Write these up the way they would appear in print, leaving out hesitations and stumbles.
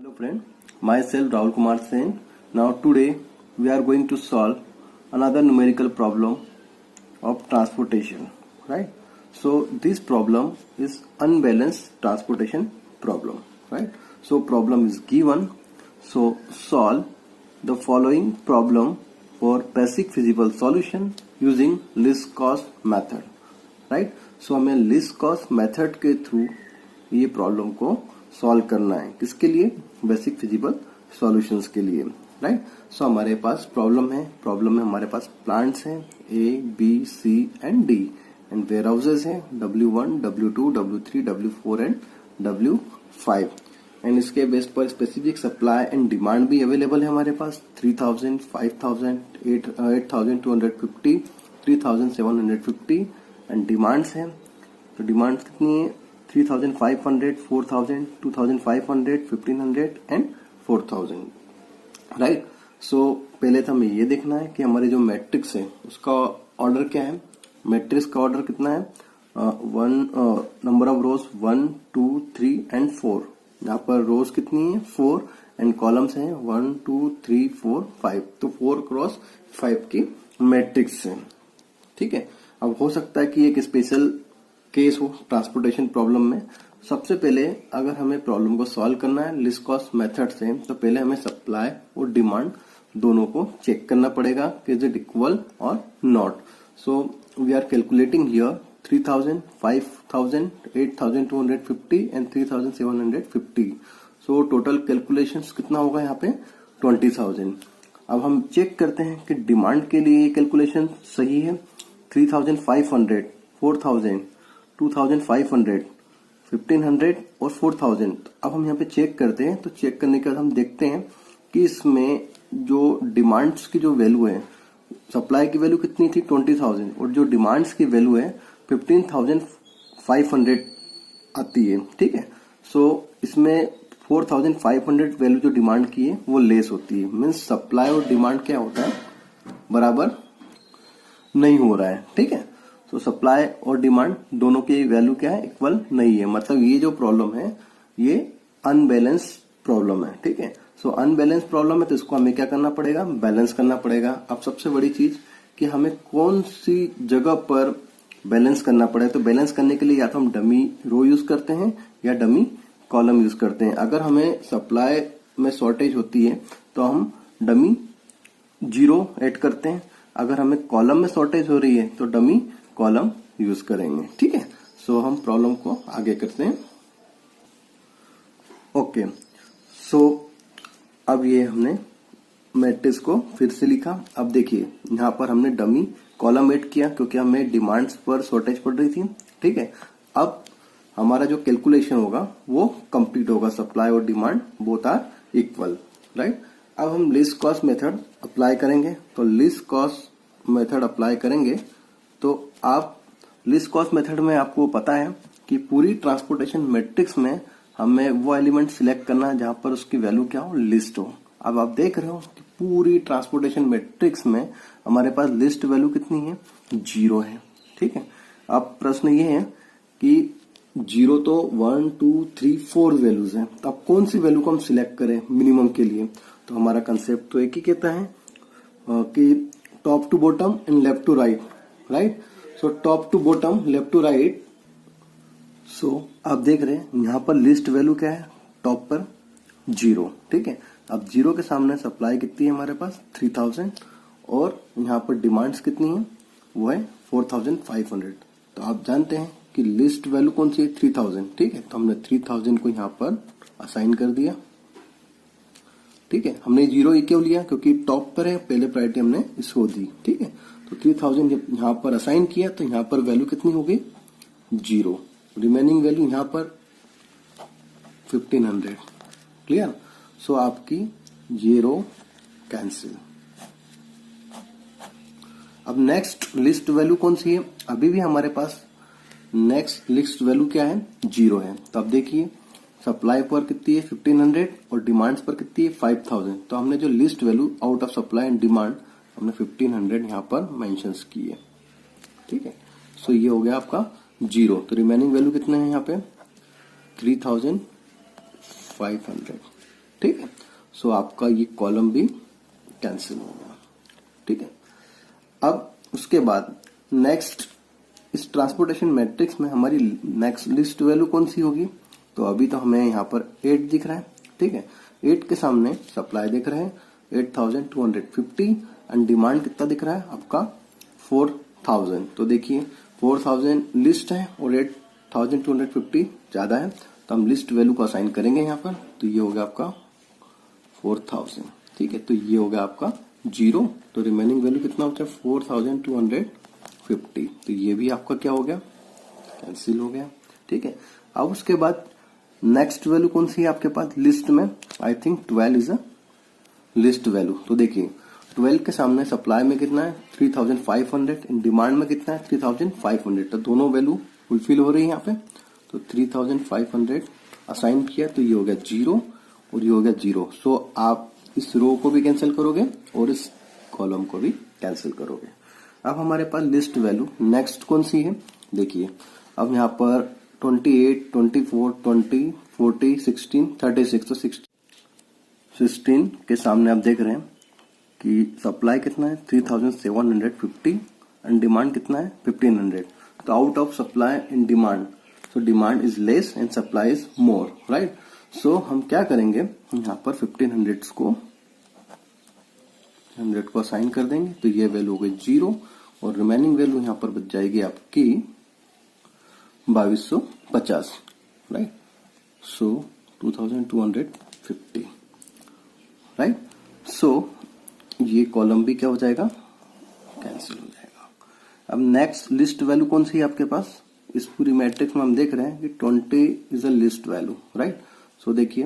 Hello friend, myself Rahul Kumar Sen. Now today we are going to solve another numerical problem of transportation, right? So this problem is unbalanced transportation problem, right? So problem is given. So solve the following problem for basic feasible solution using least cost method, right? So हमें least cost method के through ये problem को solve करना है. किसके लिए? Basic feasible solutions के लिए, राइट? सो हमारे पास प्रॉब्लम में हमारे पास प्लांट्स हैं A B C and D and warehouses हैं W1, W2, W3, W4 and W5 and इसके बेस पर स्पेसिफिक सप्लाई एंड डिमांड भी अवेलेबल है हमारे पास 3000, 5000, 8250, 3750 एंड डिमांड्स हैं. तो डिमांड्स कितनी है? 3500, 4000, 2500, 1500 एंड 4000, राइट? सो पहले तो हमें ये देखना है कि हमारे जो मैट्रिक्स है उसका ऑर्डर क्या है. मैट्रिक्स का ऑर्डर कितना है? Number of rose 1, 2, 3 and 4. यहाँ पर रोज कितनी है? 4 एंड कॉलम्स हैं 1, 2, 3, 4, 5. तो 4 क्रॉस 5 की मैट्रिक्स है, ठीक है. अब हो सकता है कि एक स्पेशल केस हो ट्रांसपोर्टेशन प्रॉब्लम में. सबसे पहले अगर हमें प्रॉब्लम को सॉल्व करना है लीस्ट कॉस्ट मेथड से, तो पहले हमें सप्लाई और डिमांड दोनों को चेक करना पड़ेगा कि इज इट इक्वल और not. So we are calculating here 3000, 5000, 8250 and 3750. So total calculations कितना होगा यहाँ पे? 20000. अब हम चेक करते हैं कि डिमांड के लिए कैलकुलेशन सही है. 3500, 4000, 2500, 1500 और 4000. अब हम यहाँ पे चेक करते हैं. तो चेक करने के बाद हम देखते हैं कि इसमें जो डिमांड्स की जो वैल्यू है, सप्लाई की वैल्यू कितनी थी? 20000 और जो डिमांड्स की वैल्यू है 15500 आती है, ठीक है. सो इसमें 4500 वैल्यू जो डिमांड की है वो लेस होती है. मीन्स सप्लाई और डिमांड क्या होता है? बराबर नहीं हो रहा है, ठीक है. तो सप्लाई और डिमांड दोनों की वैल्यू क्या है? इक्वल नहीं है. मतलब ये जो प्रॉब्लम है ये अनबैलेंस प्रॉब्लम है, ठीक है. सो अनबैलेंस प्रॉब्लम है तो इसको हमें क्या करना पड़ेगा? बैलेंस करना पड़ेगा. अब सबसे बड़ी चीज कि हमें कौन सी जगह पर बैलेंस करना पड़ेगा. तो बैलेंस करने के लिए या तो हम डमी रो यूज करते हैं या डमी कॉलम यूज करते हैं. अगर हमें सप्लाई में शॉर्टेज होती है तो हम डमी 0 ऐड करते हैं. अगर हमें कॉलम में शॉर्टेज हो रही है तो डमी कॉलम यूज करेंगे, ठीक है. सो हम प्रॉब्लम को आगे करते हैं. ओके, सो अब ये हमने मैट्रिक्स को फिर से लिखा. अब देखिए यहाँ पर हमने डमी कॉलम ऐड किया क्योंकि हमें डिमांड्स पर शॉर्टेज पड़ रही थी, ठीक है. अब हमारा जो कैलकुलेशन होगा वो कंप्लीट होगा. सप्लाई और demand both are equal, right. अब हम लीस्ट कॉस्ट मेथड अप्लाई करेंगे. तो लीस्ट कॉस्ट मेथड अप्लाई करेंगे तो आप लीस्ट कॉस्ट मेथड में आपको पता है कि पूरी ट्रांसपोर्टेशन मैट्रिक्स में हमें वो एलिमेंट सिलेक्ट करना है जहां पर उसकी वैल्यू क्या हो? लिस्ट हो. अब आप देख रहे हो कि पूरी ट्रांसपोर्टेशन मैट्रिक्स में हमारे पास लिस्ट वैल्यू कितनी है? 0 है, ठीक है. अब प्रश्न ये है कि 0 तो 1, 2, 3, 4 वैल्यूज हैं. तो अब कौन सी वैल्यू को हम सिलेक्ट करें मिनिमम के लिए? तो हमारा कंसेप्ट तो एक ही कहता है कि top to bottom and left to right, right. So top to bottom, left to right. So आप देख रहे हैं यहां पर लिस्ट वैल्यू क्या है? टॉप पर 0, ठीक है. अब 0 के सामने सप्लाई कितनी है हमारे पास? 3000 और यहाँ पर डिमांड्स कितनी है? वो है 4500. तो आप जानते हैं कि लिस्ट वैल्यू कौन सी है? 3000, ठीक है. तो हमने 3000 को यहाँ पर असाइन कर दिया, ठीक है. हमने 0 क्यों लिया? क्योंकि टॉप पर है, पहले प्रायोरिटी हमने इसको दी, ठीक है. तो 3000 जब यहाँ पर असाइन किया तो यहाँ पर वैल्यू कितनी हो गई? 0. रिमेनिंग वैल्यू यहाँ पर 1500. क्लियर? सो आपकी 0 कैंसिल. अब नेक्स्ट लिस्ट वैल्यू कौन सी है? अभी भी हमारे पास नेक्स्ट लिस्ट वैल्यू क्या है? 0 है. तो अब देखिए सप्लाई पर कितनी है? 1500 और डिमांड्स पर कितनी है? 5000. तो हमने जो least value out of supply and demand हमने 1500 यहाँ पर मेंशन की है, ठीक है. सो ये हो गया आपका 0. तो रिमेनिंग वैल्यू कितने हैं यहाँ पे? 3500. सो आपका ये कॉलम भी कैंसिल हो गया। ठीक है, अब उसके बाद नेक्स्ट इस ट्रांसपोर्टेशन मैट्रिक्स में हमारी नेक्स्ट लिस्ट वैल्यू कौन सी होगी? तो अभी तो हमें यहाँ पर 8 दिख रहा है। ठीक है, 8 के सामने सप्लाई दिख रहे हैं 8250 एंड डिमांड कितना दिख रहा है आपका 4000। तो देखिए 4000 लिस्ट है और 8250 ज्यादा है, तो हम लिस्ट वैल्यू को असाइन करेंगे यहाँ पर। तो ये हो गया आपका 4000। ठीक है, तो ये हो गया आपका 0। तो रिमेनिंग वैल्यू कितना होता है 4250। तो ये भी आपका क्या हो गया, कैंसिल हो गया। ठीक है, अब उसके बाद नेक्स्ट वैल्यू कौन सी है आपके पास लिस्ट में? I think 12 is a list value. तो देखिए 12 के सामने सप्लाई में कितना है 3500, इन डिमांड में कितना है 3500। तो दोनों वैल्यू फुलफिल हो रही है यहाँ पे। तो 3500 असाइन किया, तो ये हो गया 0 और ये हो गया 0। सो आप इस रो को भी कैंसिल करोगे और इस कॉलम को भी कैंसिल करोगे। अब हमारे पास लिस्ट वैल्यू नेक्स्ट कौन सी है? देखिए अब यहाँ पर 28, 24, 20, 40, 16, 36। तो 16 के सामने आप देख रहे हैं कि सप्लाई कितना है 3750 एंड डिमांड कितना है 1500। तो out of supply and demand, so demand is less and supply is more, right. So हम क्या करेंगे, यहाँ पर 1500 को 100 को असाइन कर देंगे। तो ये वैल्यू हो गई 0 और रिमेनिंग वैल्यू यहाँ पर बच जाएगी आपकी 2250, राइट। सो 2250, राइट। सो ये कॉलम भी क्या हो जाएगा, कैंसिल हो जाएगा। अब नेक्स्ट लिस्ट वैल्यू कौन सी है आपके पास? इस पूरी मैट्रिक्स में हम देख रहे हैं कि 20 is a list value, right. So देखिए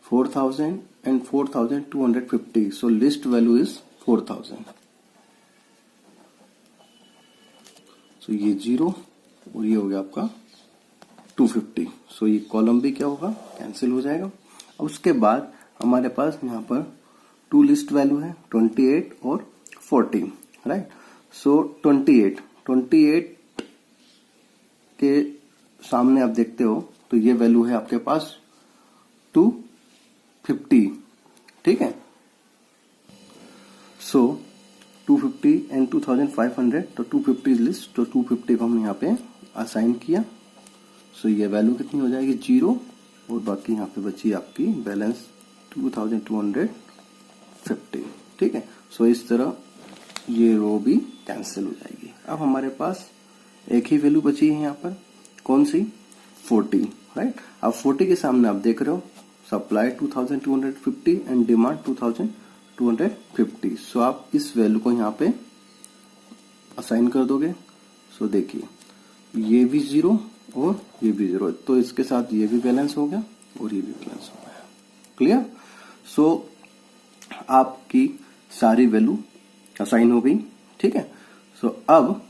4000 and 4250, so list value is 4000। So ये 0 और ये हो गया आपका 250। सो ये कॉलम भी क्या होगा, कैंसिल हो जाएगा। अब उसके बाद हमारे पास यहाँ पर 2 लिस्ट वैल्यू है 28 और 40, राइट। सो 28 के सामने आप देखते हो तो ये वैल्यू है आपके पास 250, ठीक है। सो 250 एंड 2500, तो 250 लिस्ट, तो 250 को हमने यहाँ पे असाइन किया। सो ये वैल्यू कितनी हो जाएगी 0 और बाकी यहाँ पे बची आपकी बैलेंस 2250, ठीक है। सो इस तरह ये रो भी कैंसिल हो जाएगी। अब हमारे पास एक ही वैल्यू बची है यहाँ पर, कौन सी 40, राइट। अब 40 के सामने आप देख रहे हो सप्लाई 2250 एंड डिमांड 2250। सो आप इस वैल्यू को यहाँ पे असाइन कर दोगे। सो देखिए ये भी 0 और ये भी 0, तो इसके साथ ये भी बैलेंस हो गया और ये भी बैलेंस हो गया, क्लियर। सो आपकी सारी वैल्यू असाइन हो गई, ठीक है। सो अब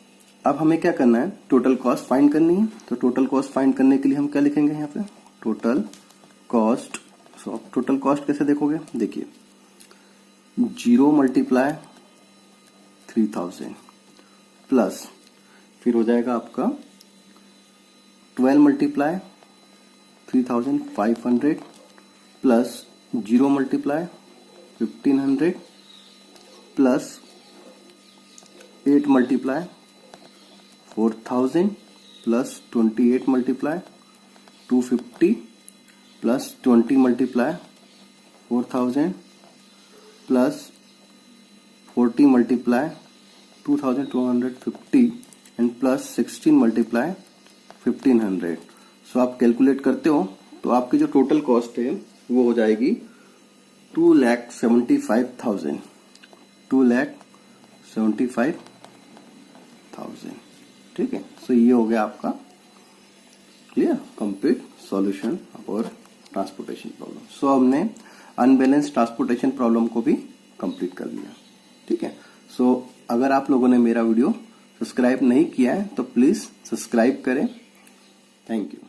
हमें क्या करना है, टोटल कॉस्ट फाइंड करनी है। तो टोटल कॉस्ट फाइंड करने के लिए हम क्या लिखेंगे यहाँ पे, टोटल कॉस्ट। सो आप टोटल कॉस्ट कैसे देखोगे, देखिए 0 मल्टीप्लाई 3000 प्लस फिर हो जाएगा आपका 12 multiply 3500 plus 0 multiply 1500 plus 8 multiply 4000 plus 28 multiply 250 plus 20 multiply 4000 plus 40 multiply 2250 and plus 16 multiply 1500। सो आप कैलकुलेट करते हो तो आपकी जो टोटल कॉस्ट है वो हो जाएगी 2,75,000, 2,75,000, ठीक है। सो ये हो गया आपका क्लियर कंप्लीट सॉल्यूशन और ट्रांसपोर्टेशन प्रॉब्लम। सो हमने अनबैलेंस ट्रांसपोर्टेशन प्रॉब्लम को भी कंप्लीट कर लिया, ठीक है। सो अगर आप लोगों ने मेरा वीडियो सब्सक्राइब नहीं किया है तो प्लीज सब्सक्राइब करें। Thank you.